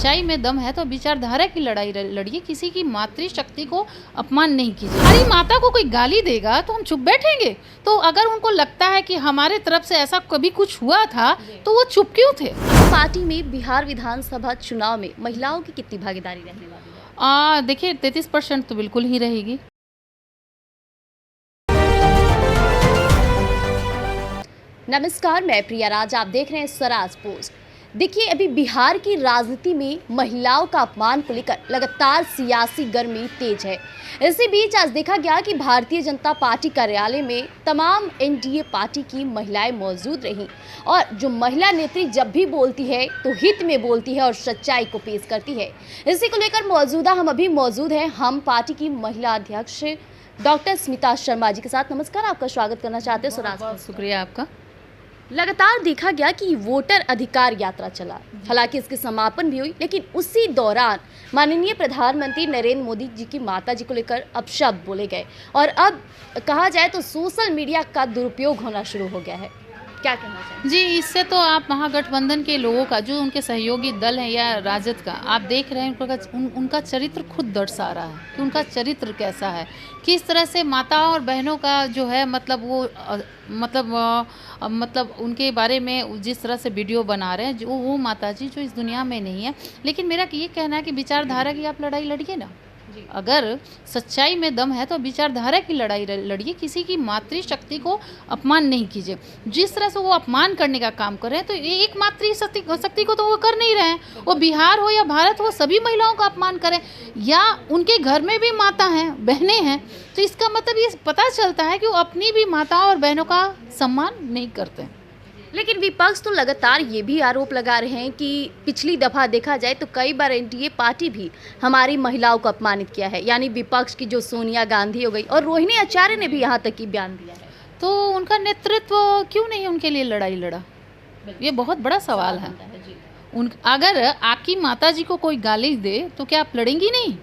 सच्चाई में दम है तो विचारधारा की लड़ाई लड़िए, किसी की मातृशक्ति को अपमान नहीं कीजिए। हमारी माता को कोई गाली देगा तो हम चुप बैठेंगे? तो अगर उनको लगता है कि हमारे तरफ से ऐसा कभी कुछ हुआ था तो वो चुप क्यों थे? पार्टी में बिहार विधानसभा चुनाव में महिलाओं की कितनी भागीदारी रहने वाली है? देखिए 33% तो बिल्कुल ही रहेगी। नमस्कार, मैं प्रिया राज, आप देख रहे हैं स्वराज पोस्ट। देखिए, अभी बिहार की राजनीति में महिलाओं का अपमान को लेकर लगातार सियासी गर्मी तेज है। इसी बीच आज देखा गया कि भारतीय जनता पार्टी कार्यालय में तमाम एनडीए पार्टी की महिलाएं मौजूद रहीं और जो महिला नेत्री जब भी बोलती है तो हित में बोलती है और सच्चाई को पेश करती है। इसी को लेकर हम अभी मौजूद हैं हम पार्टी की महिला अध्यक्ष डॉक्टर स्मिता शर्मा जी के साथ। नमस्कार, आपका स्वागत करना चाहते हैं स्वराज। बहुत शुक्रिया आपका। लगातार देखा गया कि वोटर अधिकार यात्रा चला, हालांकि इसके समापन भी हुई, लेकिन उसी दौरान माननीय प्रधानमंत्री नरेंद्र मोदी जी की माता जी को लेकर अपशब्द बोले गए और अब कहा जाए तो सोशल मीडिया का दुरुपयोग होना शुरू हो गया है। क्या कहना चाहिए? जी, इससे तो आप महागठबंधन के लोगों का, जो उनके सहयोगी दल हैं या राजद का, आप देख रहे हैं उनका चरित्र खुद दर्शा रहा है कि उनका चरित्र कैसा है, किस तरह से माताओं और बहनों का जो है मतलब उनके बारे में जिस तरह से वीडियो बना रहे हैं, जो वो माता जी जो इस दुनिया में नहीं है। लेकिन मेरा ये कहना है कि विचारधारा की आप लड़ाई लड़िए ना। अगर सच्चाई में दम है तो विचारधारा की लड़ाई लड़िए, किसी की मातृशक्ति को अपमान नहीं कीजिए। जिस तरह से वो अपमान करने का काम कर रहे हैं तो एक मातृशक्ति को तो वो कर नहीं रहे हैं। वो बिहार हो या भारत हो, सभी महिलाओं का अपमान करें या उनके घर में भी माता हैं, बहनें हैं, तो इसका मतलब ये पता चलता है कि वो अपनी भी माताओं और बहनों का सम्मान नहीं करते हैं। लेकिन विपक्ष तो लगातार ये भी आरोप लगा रहे हैं कि पिछली दफा देखा जाए तो कई बार एनडीए पार्टी भी हमारी महिलाओं को अपमानित किया है, यानी विपक्ष की जो सोनिया गांधी हो गई और रोहिणी आचार्य ने भी यहाँ तक की बयान दिया है। तो उनका नेतृत्व क्यों नहीं उनके लिए लड़ाई लड़ा? ये बहुत बड़ा सवाल है। अगर आपकी माता जी को कोई गाली दे तो क्या आप लड़ेंगी नहीं?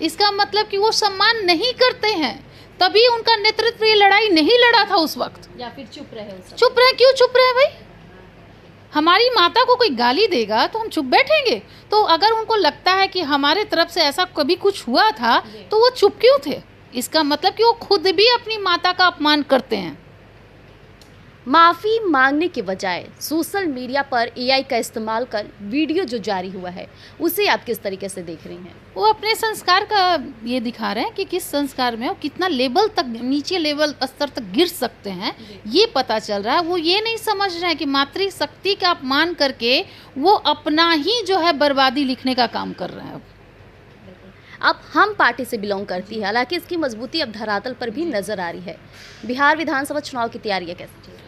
इसका मतलब कि वो सम्मान नहीं करते हैं, तभी उनका नेतृत्व ये लड़ाई नहीं लड़ा था उस वक्त। या फिर चुप रहे? क्यों चुप रहे भाई? हमारी माता को कोई गाली देगा तो हम चुप बैठेंगे? तो अगर उनको लगता है कि हमारे तरफ से ऐसा कभी कुछ हुआ था तो वो चुप क्यों थे? इसका मतलब कि वो खुद भी अपनी माता का अपमान करते हैं। माफ़ी मांगने के बजाय सोशल मीडिया पर एआई का इस्तेमाल कर वीडियो जो जारी हुआ है उसे आप किस तरीके से देख रही हैं? वो अपने संस्कार का ये दिखा रहे हैं कि किस संस्कार में वो कितना लेवल तक, नीचे लेवल स्तर तक गिर सकते हैं, ये पता चल रहा है। वो ये नहीं समझ रहे हैं कि मातृशक्ति का अपमान करके वो अपना ही जो है बर्बादी लिखने का काम कर रहे हैं। अब हम पार्टी से बिलोंग करती है, हालांकि इसकी मजबूती अब धरातल पर भी नजर आ रही है। बिहार विधानसभा चुनाव की तैयारियां कैसी चल रही है?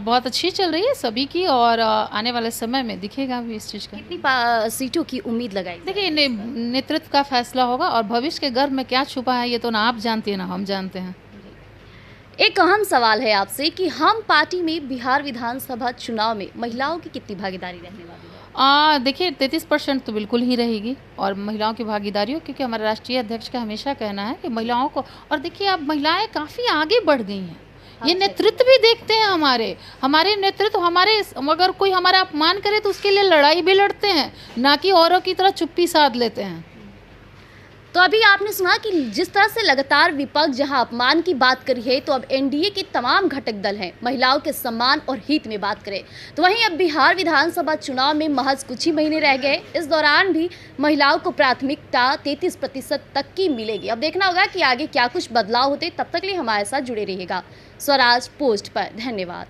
बहुत अच्छी चल रही है सभी की और आने वाले समय में दिखेगा भी इस चीज़ का। कितनी सीटों की उम्मीद लगाई? देखिए, नेतृत्व का फैसला होगा और भविष्य के गर्भ में क्या छुपा है ये तो ना आप जानती है ना हम जानते हैं। एक अहम सवाल है आपसे कि हम पार्टी में बिहार विधानसभा चुनाव में महिलाओं की कितनी भागीदारी रहने वाली है? देखिए 33% तो बिल्कुल ही रहेगी और महिलाओं की भागीदारी हो, क्योंकि हमारे राष्ट्रीय अध्यक्ष का हमेशा कहना है कि महिलाओं को, और देखिए अब महिलाएं काफ़ी आगे बढ़ गई हैं। ये नेतृत्व भी देखते हैं हमारे नेतृत्व, अगर कोई हमारा अपमान करे तो उसके लिए लड़ाई भी लड़ते हैं, ना कि औरों की तरह चुप्पी साध लेते हैं। तो अभी आपने सुना कि जिस तरह से लगातार विपक्ष जहां अपमान की बात करी है, तो अब एनडीए के तमाम घटक दल हैं महिलाओं के सम्मान और हित में बात करें तो वहीं अब बिहार विधानसभा चुनाव में महज कुछ ही महीने रह गए। इस दौरान भी महिलाओं को प्राथमिकता 33% तक की मिलेगी। अब देखना होगा कि आगे क्या कुछ बदलाव होते। तब तक लिए हमारे साथ जुड़े रहिएगा स्वराज पोस्ट पर। धन्यवाद।